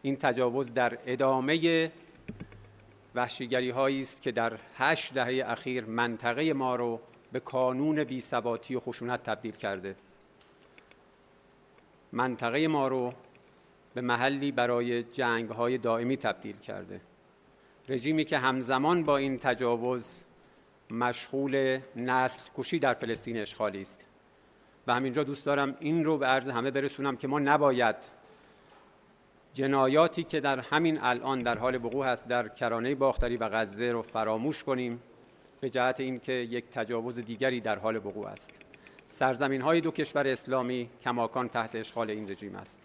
این تجاوز در ادامه وحشیگری هایی است که در 8 دهه اخیر منطقه ما رو به کانون بی‌ثباتی و خشونت تبدیل کرده. منطقه ما رو به محلی برای جنگ‌های دائمی تبدیل کرده. رژیمی که همزمان با این تجاوز مشغول نسل کشی در فلسطین اشغالی است. و همینجا دوست دارم این رو به عرض همه برسونم که ما نباید جنایاتی که در همین الان در حال وقوع است در کرانه باختری و غزه رو فراموش کنیم به جهت اینکه یک تجاوز دیگری در حال وقوع است. سرزمین‌های 2 کشور اسلامی کماکان تحت اشغال این رژیم است.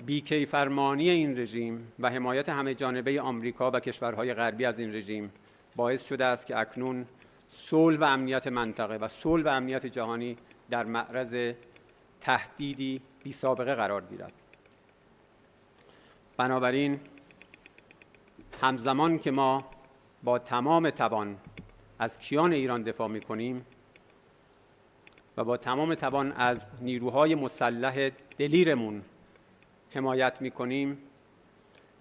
بی‌کیفرمانی این رژیم و حمایت همه جانبه آمریکا و کشورهای غربی از این رژیم باعث شده است که اکنون صلح و امنیت منطقه و صلح و امنیت جهانی در معرض تهدیدی بی‌سابقه قرار گیرد. بنابراین همزمان که ما با تمام توان از کیان ایران دفاع می‌کنیم و با تمام توان از نیروهای مسلح دلیرمون حمایت می‌کنیم،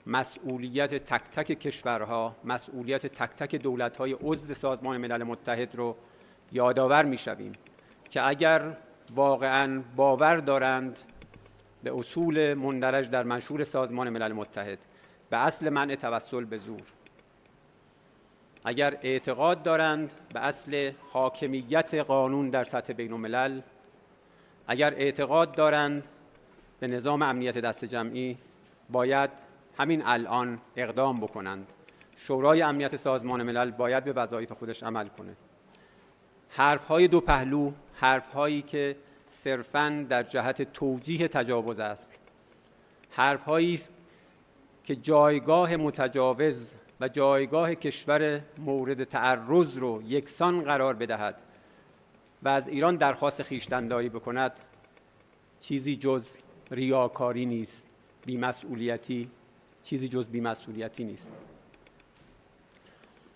مسئولیت تک تک کشورها، مسئولیت تک تک دولت‌های عضو سازمان ملل متحد رو یادآور می‌شویم که اگر واقعاً باور دارند به اصول مندرج در منشور سازمان ملل متحد، به اصل منع توسل به زور، اگر اعتقاد دارند به اصل حاکمیت قانون در سطح بین‌الملل، اگر اعتقاد دارند به نظام امنیت دست جمعی، باید همین الان اقدام بکنند. شورای امنیت سازمان ملل باید به وظایف خودش عمل کنه. حرف‌های 2 پهلو، حرف‌هایی که صرفاً در جهت توجیه تجاوز است، حرف‌هایی که جایگاه متجاوز و جایگاه کشور مورد تعرض رو یکسان قرار بدهد و از ایران درخواست خویشتن‌داری بکند، چیزی جز ریاکاری نیست، بی‌مسئولیتی، چیزی جز بی‌مسئولیتی نیست.